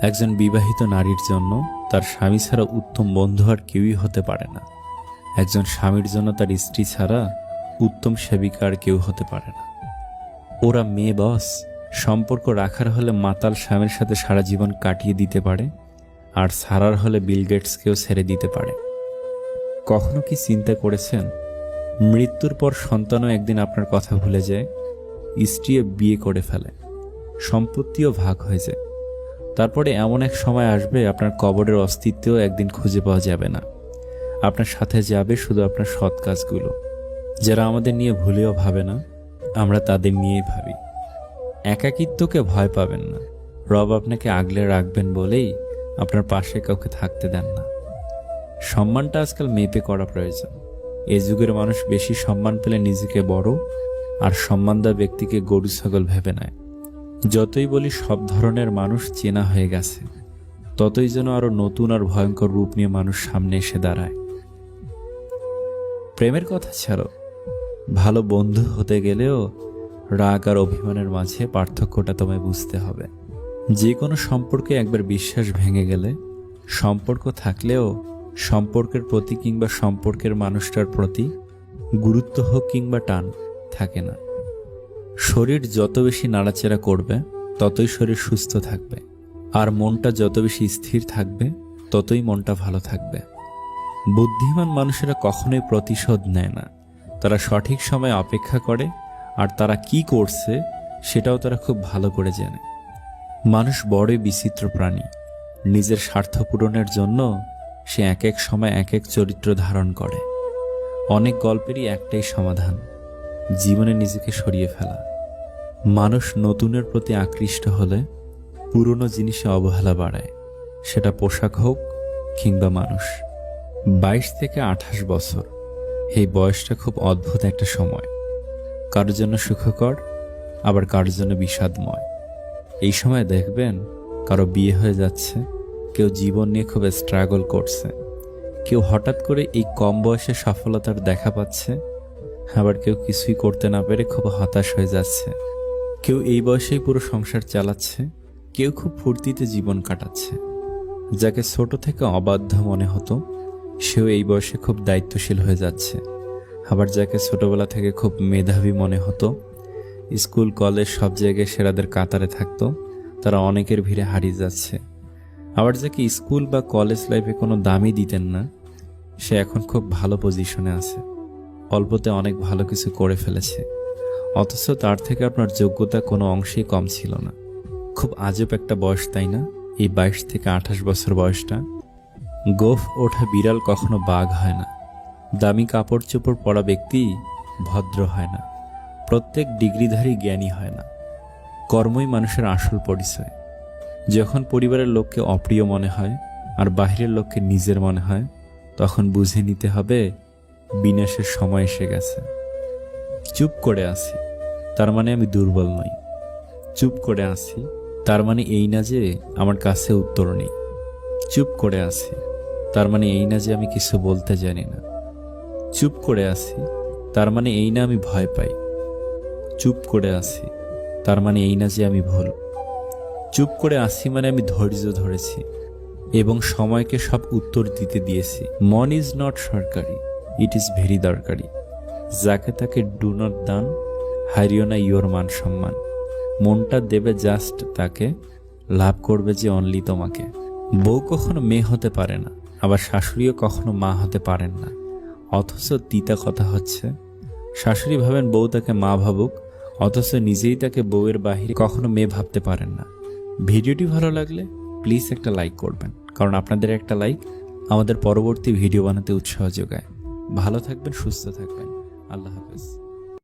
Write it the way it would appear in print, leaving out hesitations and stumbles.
একজন বিবাহিত নারীর জন্য তার স্বামী ছাড়া উত্তম বন্ধু আর কেউই হতে পারে না। একজন স্বামীর জন্য তার স্ত্রী ছাড়া উত্তম সেবিকা আর কেউ হতে পারে না। ওরা মেয়ে বস, সম্পর্ক রাখার হলে মাতাল স্বামীর সাথে সারা জীবন কাটিয়ে দিতে পারে, আর ছাড়ার হলে বিল গেটসকেও ছেড়ে দিতে পারে। কখনো কি চিন্তা করেছেন, মৃত্যুর পর সন্তানও একদিন আপনার কথা ভুলে যায়, স্ত্রীও বিয়ে করে ফেলে, সম্পত্তিও ভাগ হয়ে যায়। তারপরে এমন এক সময় আসবে আপনার কবরের অস্তিত্বও একদিন খুঁজে পাওয়া যাবে না। আপনার সাথে যাবে শুধু আপনার সৎ কাজগুলো। যারা আমাদের নিয়ে ভুলেও ভাবে না, আমরা তাদের নিয়েই ভাবি। একাকিত্বকে ভয় পাবেন না, রব আপনাকে আগলে রাখবেন বলেই আপনার পাশে কাউকে থাকতে দেন না। সম্মানটা আজকাল মেপে করা প্রয়োজন। এই যুগের মানুষ বেশি সম্মান পেলে নিজেকে বড়, আর সম্মান দেওয়া ব্যক্তিকে গরু ছাগল ভেবে নেয়। যতই বলি সব ধরনের মানুষ চেনা হয়ে গেছে, ততই যেন আরো নতুন আর ভয়ঙ্কর রূপ নিয়ে মানুষ সামনে এসে দাঁড়ায়। প্রেমের কথা ছাড়ো, ভালো বন্ধু হতে গেলেও রাগ আর অভিমানের মাঝে পার্থক্যটা তোমায় বুঝতে হবে। যে কোনো সম্পর্কে একবার বিশ্বাস ভেঙে গেলে সম্পর্ক থাকলেও সম্পর্কের প্রতি কিংবা সম্পর্কের মানুষটার প্রতি গুরুত্ব হোক কিংবা টান থাকে না। শরীর যত বেশি নাড়াচাড়া করবে ততই শরীর সুস্থ থাকবে, আর মনটা যত বেশি স্থির থাকবে ততই মনটা ভালো থাকবে। বুদ্ধিমান মানুষেরা কখনোই প্রতিশোধ নেয় না, তারা সঠিক সময়ে অপেক্ষা করে, আর তারা কি করছে সেটাও তারা খুব ভালো করে জানে। মানুষ বড়ই বিচিত্র প্রাণী। নিজের স্বার্থ পূরণের জন্য সে এক এক সময় এক এক চরিত্র ধারণ করে। অনেক গল্পেরই একটাই সমাধান, জীবনে নিজেকে সরিয়ে ফেলা। মানুষ নতুনের প্রতি আকৃষ্ট হলে পুরনো জিনিসে অবহেলা বাড়ায়, সেটা পোশাক হোক কিংবা মানুষ। 22 থেকে 28 বছর, এই বয়সটা খুব অদ্ভুত একটা সময়। কারোর জন্য সুখকর, আবার কারোর জন্য বিষাদময়। এই সময় দেখবেন কারো বিয়ে হয়ে যাচ্ছে, কেউ জীবন নিয়ে খুব স্ট্রাগল করছে, কেউ হঠাৎ করে এই কম বয়সে সফলতার দেখা পাচ্ছে, আবার কেউ কিছুই করতে না পেরে খুব হতাশ হয়ে যাচ্ছে। কেউ এই বয়সেই পুরো সংসার চালাচ্ছে, কেউ খুব ফুর্তিতে জীবন কাটাচ্ছে। যাকে ছোট থেকে অবাধ্য মনে হতো সেও এই বয়সে খুব দায়িত্বশীল হয়ে যাচ্ছে। আবার যাকে ছোটবেলা থেকে খুব মেধাবী মনে হতো, স্কুল কলেজ সব জায়গায় সেরাদের কাতারে থাকতো, তারা অনেকের ভিড়ে হারিয়ে যাচ্ছে। আবার যাকে স্কুল বা কলেজ লাইফে কোনো দামই দিতেন না, সে এখন খুব ভালো পজিশনে আছে, অল্পতে অনেক ভালো কিছু করে ফেলেছে, অথচ তার থেকে আপনার যোগ্যতা কোনো অংশেই কম ছিল না। খুব আজব একটা বয়স, তাই না? এই 22 থেকে 28 বছর বয়সটা। গোফ ওঠা বিড়াল কখনো বাঘ হয় না, দামি কাপড় চোপড় পরা ব্যক্তি ভদ্র হয় না, প্রত্যেক ডিগ্রিধারী জ্ঞানী হয় না। কর্মই মানুষের আসল পরিচয়। যখন পরিবারের লোককে অপ্রিয় মনে হয় আর বাহিরের লোককে নিজের মনে হয়, তখন বুঝে নিতে হবে বিনাশের সময় এসে গেছে। চুপ করে আছি তার মানে আমি দুর্বল নই। চুপ করে আছি তার মানে এই না যে আমার কাছে উত্তর নেই। চুপ করে আছি তার মানে এই না যে আমি কিছু বলতে জানি না। চুপ করে আছি তার মানে এই না আমি ভয় পাই। চুপ করে আছি তার মানে এই না যে আমি ভুল। চুপ করে আছি মানে আমি ধৈর্য ধরেছি এবং সময়কে সব উত্তর দিতে দিয়েছি। মন ইজ নট সরকারি, ইট ইজ ভেরি দরকারি। যাকে তাকে ডু নট দান, হারিও না ইয়োর মান সম্মান। মনটা দেবে জাস্ট তাকে, লাভ করবে যে অনলি তোমাকে। বউ কখনো মেয়ে হতে পারে না, আবার শাশুড়িও কখনো মা হতে পারেন না। অথচ তিতা কথা হচ্ছে, শাশুড়ি ভাবেন বউ তাকে মা ভাবুক, অথচ নিজেই তাকে বউয়ের বাহিরে কখনো মেয়ে ভাবতে পারেন না। ভিডিওটি ভালো লাগলে প্লিজ একটা লাইক করবেন, কারণ আপনাদের একটা লাইক আমাদের পরবর্তী ভিডিও বানাতে উৎসাহ যোগায়। ভালো থাকবেন, সুস্থ থাকবেন। আল্লাহ হাফেজ।